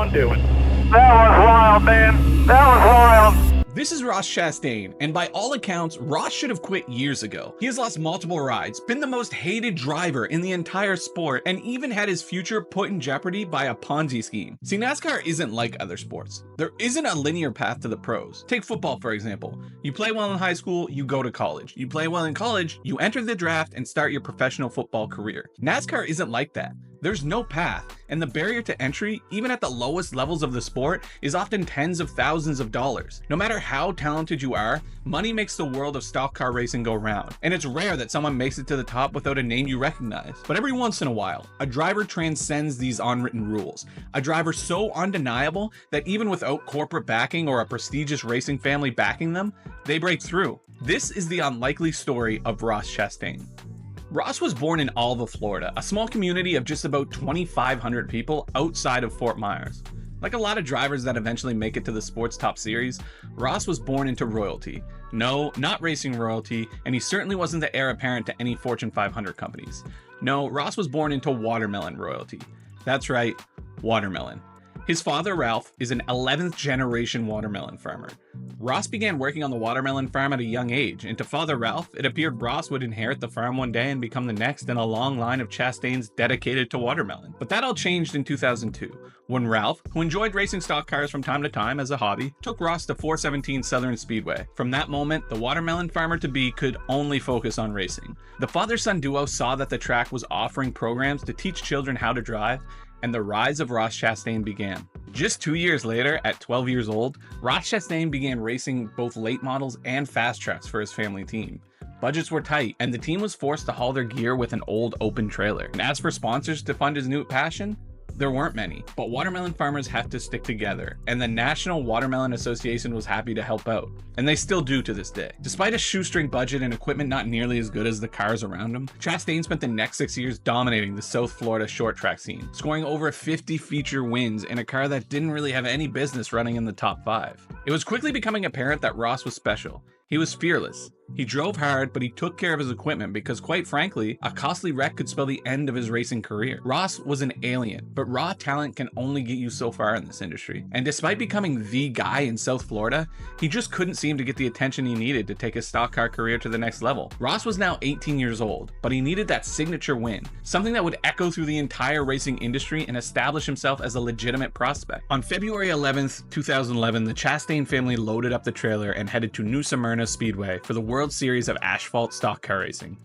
on doing? That was wild, man. That was wild. This is Ross Chastain, and by all accounts, Ross should have quit years ago. He has lost multiple rides, been the most hated driver in the entire sport, and even had his future put in jeopardy by a Ponzi scheme. See, NASCAR isn't like other sports. There isn't a linear path to the pros. Take football, for example. You play well in high school, you go to college. You play well in college, you enter the draft and start your professional football career. NASCAR isn't like that. There's no path, and the barrier to entry, even at the lowest levels of the sport, is often tens of thousands of dollars. No matter how talented you are, money makes the world of stock car racing go round, and it's rare that someone makes it to the top without a name you recognize. But every once in a while, a driver transcends these unwritten rules. A driver so undeniable that even without corporate backing or a prestigious racing family backing them, they break through. This is the unlikely story of Ross Chastain. Ross was born in Alva, Florida, a small community of just about 2,500 people outside of Fort Myers. Like a lot of drivers that eventually make it to the sport's top series, Ross was born into royalty. No, not racing royalty, and he certainly wasn't the heir apparent to any Fortune 500 companies. No, Ross was born into watermelon royalty. That's right, watermelon. His father, Ralph, is an 11th generation watermelon farmer. Ross began working on the watermelon farm at a young age, and to Father Ralph, it appeared Ross would inherit the farm one day and become the next in a long line of Chastains dedicated to watermelon. But that all changed in 2002, when Ralph, who enjoyed racing stock cars from time to time as a hobby, took Ross to 417 Southern Speedway. From that moment, the watermelon farmer-to-be could only focus on racing. The father-son duo saw that the track was offering programs to teach children how to drive, and the rise of Ross Chastain began. Just 2 years later, at 12 years old, Ross Chastain began racing both late models and fast tracks for his family team. Budgets were tight, and the team was forced to haul their gear with an old open trailer. And as for sponsors to fund his new passion, there weren't many, but watermelon farmers have to stick together, and the National Watermelon Association was happy to help out, and they still do to this day. Despite a shoestring budget and equipment not nearly as good as the cars around him, Chastain spent the next 6 years dominating the South Florida short track scene, scoring over 50 feature wins in a car that didn't really have any business running in the top 5. It was quickly becoming apparent that Ross was special. He was fearless. He drove hard, but he took care of his equipment because, quite frankly, a costly wreck could spell the end of his racing career. Ross was an alien, but raw talent can only get you so far in this industry. And despite becoming the guy in South Florida, he just couldn't seem to get the attention he needed to take his stock car career to the next level. Ross was now 18 years old, but he needed that signature win, something that would echo through the entire racing industry and establish himself as a legitimate prospect. On February 11th, 2011, the Chastain family loaded up the trailer and headed to New Smyrna Speedway for the World Series of Asphalt Stock Car Racing.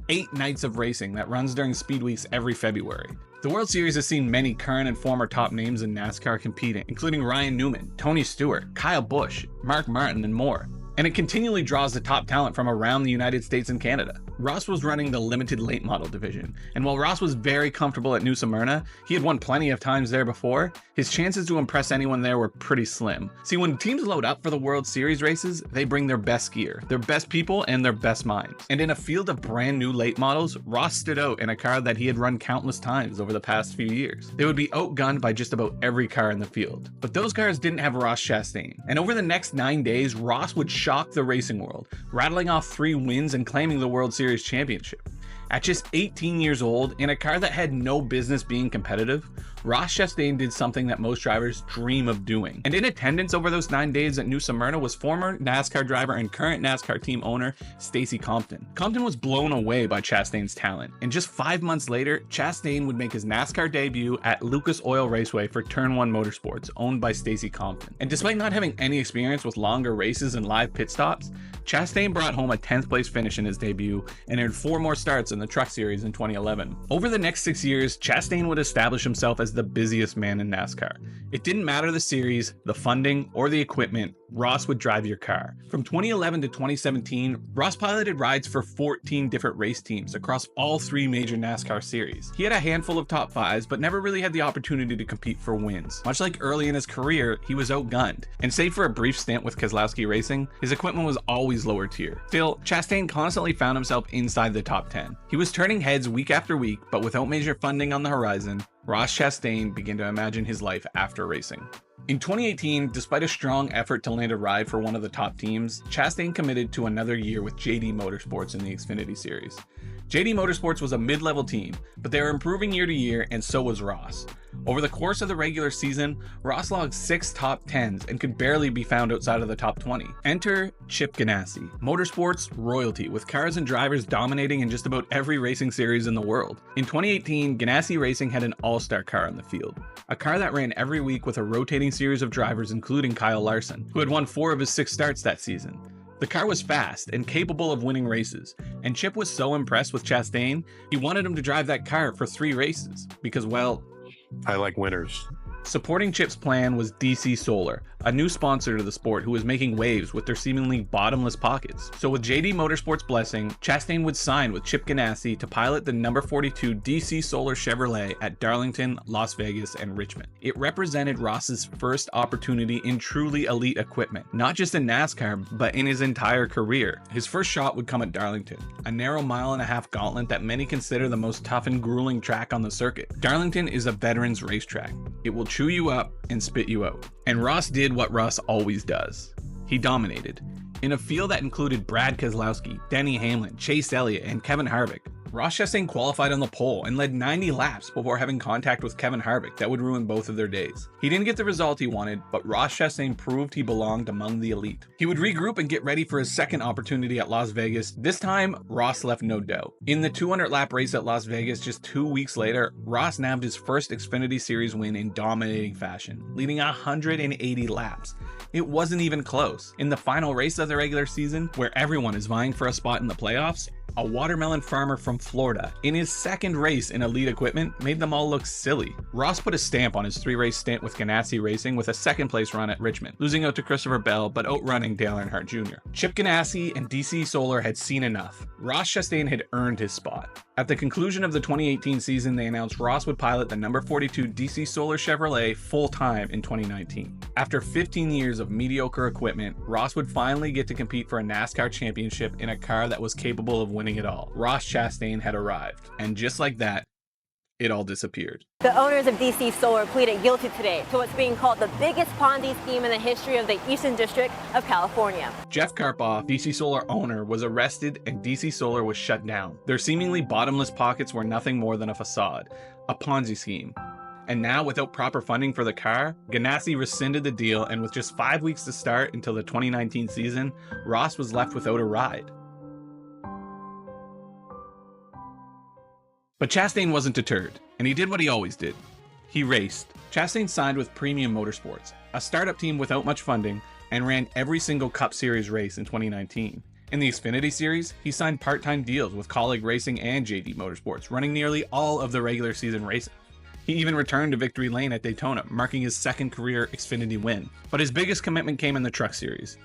8 nights of racing that runs during speed weeks every February. The World Series has seen many current and former top names in NASCAR competing, including Ryan Newman, Tony Stewart, Kyle Busch, Mark Martin, and more. And it continually draws the top talent from around the United States and Canada. Ross was running the limited late model division, and while Ross was very comfortable at New Smyrna, he had won plenty of times there before, his chances to impress anyone there were pretty slim. See, when teams load up for the World Series races, they bring their best gear, their best people, and their best minds. And in a field of brand new late models, Ross stood out in a car that he had run countless times over the past few years. They would be outgunned by just about every car in the field. But those cars didn't have Ross Chastain, and over the next 9 days, Ross would shock the racing world, rattling off 3 wins and claiming the World Series championship. At just 18 years old, in a car that had no business being competitive, Ross Chastain did something that most drivers dream of doing. And in attendance over those 9 days at New Smyrna was former NASCAR driver and current NASCAR team owner Stacy Compton. Compton was blown away by Chastain's talent, and just 5 months later, Chastain would make his NASCAR debut at Lucas Oil Raceway for Turn 1 Motorsports, owned by Stacy Compton. And despite not having any experience with longer races and live pit stops, Chastain brought home a 10th place finish in his debut and earned 4 more starts in the Truck Series in 2011. Over the next 6 years, Chastain would establish himself as the busiest man in NASCAR. It didn't matter the series, the funding, or the equipment, Ross would drive your car. From 2011 to 2017, Ross piloted rides for 14 different race teams across all 3 major NASCAR series. He had a handful of top 5s, but never really had the opportunity to compete for wins. Much like early in his career, he was outgunned, and save for a brief stint with Keselowski Racing, his equipment was always lower tier. Still, Chastain constantly found himself inside the top 10. He was turning heads week after week, but without major funding on the horizon, Ross Chastain began to imagine his life after racing. In 2018, despite a strong effort to land a ride for one of the top teams, Chastain committed to another year with JD Motorsports in the Xfinity Series. JD Motorsports was a mid-level team, but they were improving year to year, and so was Ross. Over the course of the regular season, Ross logged 6 top 10s and could barely be found outside of the top 20. Enter Chip Ganassi, motorsports royalty, with cars and drivers dominating in just about every racing series in the world. In 2018, Ganassi Racing had an all-star car on the field, a car that ran every week with a rotating series of drivers including Kyle Larson, who had won 4 of his 6 starts that season. The car was fast and capable of winning races, and Chip was so impressed with Chastain, he wanted him to drive that car for 3 races, because, well, I like winners. Supporting Chip's plan was DC Solar, a new sponsor to the sport who was making waves with their seemingly bottomless pockets. So with JD Motorsports' blessing, Chastain would sign with Chip Ganassi to pilot the number 42 DC Solar Chevrolet at Darlington, Las Vegas, and Richmond. It represented Ross's first opportunity in truly elite equipment, not just in NASCAR, but in his entire career. His first shot would come at Darlington, a narrow mile-and-a-half gauntlet that many consider the most tough and grueling track on the circuit. Darlington is a veteran's racetrack. It will chew you up and spit you out. And Ross did what Ross always does. He dominated. In a field that included Brad Keselowski, Denny Hamlin, Chase Elliott, and Kevin Harvick, Ross Chastain qualified on the pole and led 90 laps before having contact with Kevin Harvick that would ruin both of their days. He didn't get the result he wanted, but Ross Chastain proved he belonged among the elite. He would regroup and get ready for his second opportunity at Las Vegas. This time, Ross left no doubt. In the 200-lap race at Las Vegas just 2 weeks later, Ross nabbed his first Xfinity Series win in dominating fashion, leading 180 laps. It wasn't even close. In the final race of the regular season, where everyone is vying for a spot in the playoffs, a watermelon farmer from Florida, in his second race in elite equipment, made them all look silly. Ross put a stamp on his 3-race stint with Ganassi Racing with a second-place run at Richmond, losing out to Christopher Bell but outrunning Dale Earnhardt Jr. Chip Ganassi and DC Solar had seen enough. Ross Chastain had earned his spot. At the conclusion of the 2018 season, they announced Ross would pilot the number 42 DC Solar Chevrolet full-time in 2019. After 15 years of mediocre equipment, Ross would finally get to compete for a NASCAR championship in a car that was capable of winning it all. Ross Chastain had arrived, and just like that, it all disappeared. The owners of DC Solar pleaded guilty today to what's being called the biggest Ponzi scheme in the history of the Eastern District of California. Jeff Karpoff, DC Solar owner, was arrested and DC Solar was shut down. Their seemingly bottomless pockets were nothing more than a facade, a Ponzi scheme. And now, without proper funding for the car, Ganassi rescinded the deal, and with just 5 weeks to start until the 2019 season, Ross was left without a ride. But Chastain wasn't deterred, and he did what he always did. He raced. Chastain signed with Premium Motorsports, a startup team without much funding, and ran every single Cup Series race in 2019. In the Xfinity Series, he signed part-time deals with Colleague Racing and JD Motorsports, running nearly all of the regular season racing. He even returned to victory lane at Daytona, marking his second career Xfinity win. But his biggest commitment came in the Truck Series,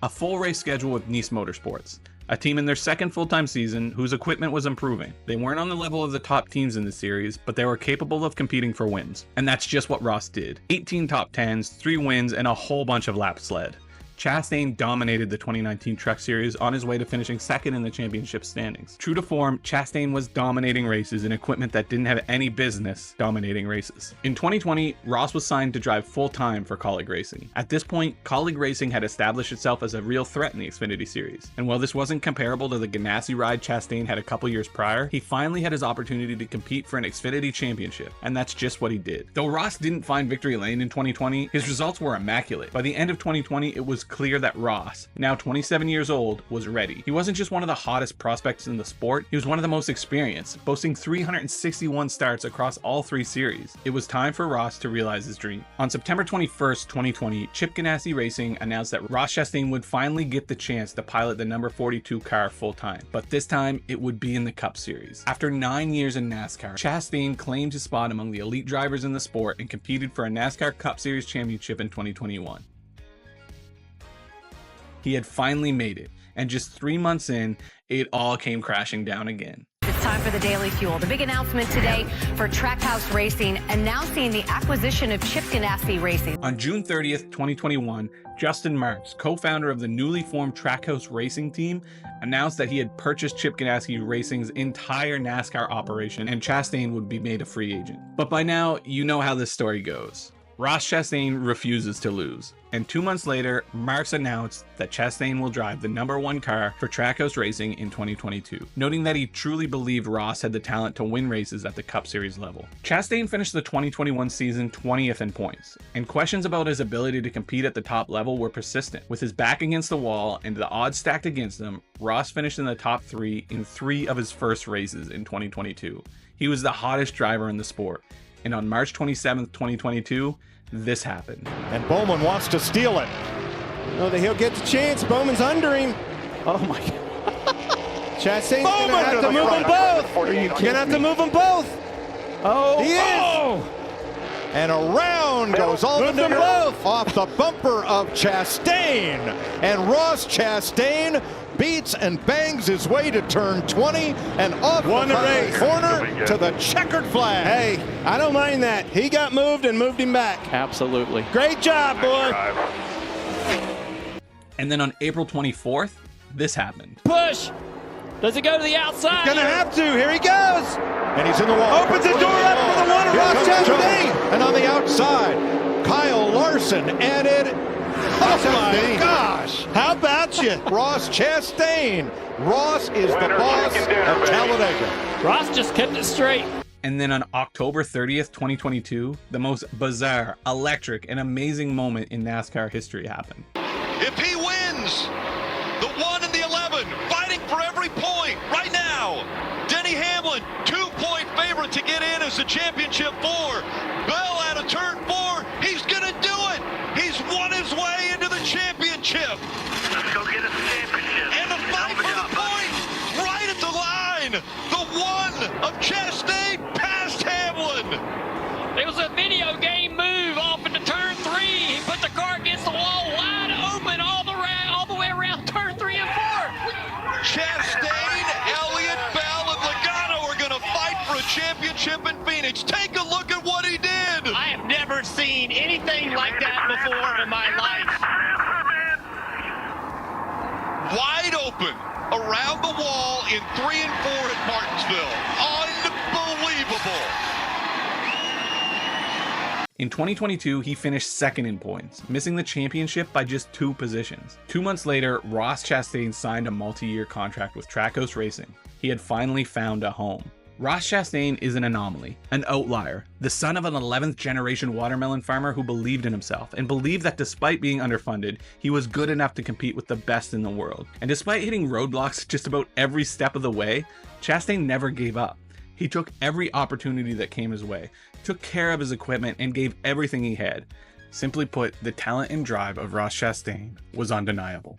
a full race schedule with Nice Motorsports, a team in their second full-time season whose equipment was improving. They weren't on the level of the top teams in the series, but they were capable of competing for wins. And that's just what Ross did. 18 top 10s, 3 wins, and a whole bunch of laps led. Chastain dominated the 2019 Truck Series on his way to finishing second in the championship standings. True to form, Chastain was dominating races in equipment that didn't have any business dominating races. In 2020, Ross was signed to drive full-time for Colleague Racing. At this point, Colleague Racing had established itself as a real threat in the Xfinity Series. And while this wasn't comparable to the Ganassi ride Chastain had a couple years prior, he finally had his opportunity to compete for an Xfinity championship. And that's just what he did. Though Ross didn't find victory lane in 2020, his results were immaculate. By the end of 2020, it was clear that Ross, now 27 years old, was ready. He wasn't just one of the hottest prospects in the sport, he was one of the most experienced, boasting 361 starts across all 3 series. It was time for Ross to realize his dream. On September 21st, 2020, Chip Ganassi Racing announced that Ross Chastain would finally get the chance to pilot the number 42 car full-time, but this time it would be in the Cup Series. After 9 years in NASCAR, Chastain claimed his spot among the elite drivers in the sport and competed for a NASCAR Cup Series championship in 2021. He had finally made it, and just 3 months in, it all came crashing down again. It's time for the Daily Fuel. The big announcement today for Trackhouse Racing announcing the acquisition of Chip Ganassi Racing. On June 30th, 2021, Justin Marks, co-founder of the newly formed Trackhouse Racing team, announced that he had purchased Chip Ganassi Racing's entire NASCAR operation and Chastain would be made a free agent. But by now, you know how this story goes. Ross Chastain refuses to lose, and 2 months later, Marks announced that Chastain will drive the #1 car for Trackhouse Racing in 2022, noting that he truly believed Ross had the talent to win races at the Cup Series level. Chastain finished the 2021 season 20th in points, and questions about his ability to compete at the top level were persistent. With his back against the wall and the odds stacked against him, Ross finished in the top 3 in 3 of his first races in 2022. He was the hottest driver in the sport, and on March 27th, 2022, this happened. And Bowman wants to steal it. No, that he'll get the chance. Bowman's under him. Oh my God. Chastain's gonna have to move them both. You're gonna have to move them both. Oh, He is. oh! And around goes Allmendinger both. off the bumper of Chastain. And Ross Chastain beats and bangs his way to turn 20 and off Won the race. corner to the checkered flag. Hey, I don't mind that. He got moved and moved him back. Absolutely. Great job, boy. And then on April 24th, this happened. Push. Does it go to the outside? Gonna have to. Here he goes. And he's in the wall. Opens the door up for the one of Here Ross comes Chastain. Jones. And on the outside, Kyle Larson added. Oh my gosh! How about you? Ross Chastain. Ross is the boss of Talladega. Ross just kept it straight. And then on October 30th, 2022, the most bizarre, electric, and amazing moment in NASCAR history happened. If he wins the 1 and the 11, fighting for every point right now, Denny Hamlin, 2-point favorite to get in as the championship 4. Bell out of turn 4. He's going to do it. He's won his way into the championship. Let's go get us a championship. And the fight for the point right at the line. The 1 of Chastain past Hamlin. It was a video game move off into turn 3. He put the car against the wall wide open all the way around turn 3 and 4. Chastain, Elliott, Bell, and Logano are going to fight for a championship in Phoenix. Take a look at what he did. I have never seen anything like that before in my life. Wide open around the wall in 3 and 4 at Martinsville. Unbelievable. In 2022, he finished second in points, missing the championship by just 2 positions. 2 months later, Ross Chastain signed a multi-year contract with Trackhouse Racing. He had finally found a home. Ross Chastain is an anomaly, an outlier, the son of an 11th generation watermelon farmer who believed in himself and believed that despite being underfunded, he was good enough to compete with the best in the world. And despite hitting roadblocks just about every step of the way, Chastain never gave up. He took every opportunity that came his way, took care of his equipment, and gave everything he had. Simply put, the talent and drive of Ross Chastain was undeniable.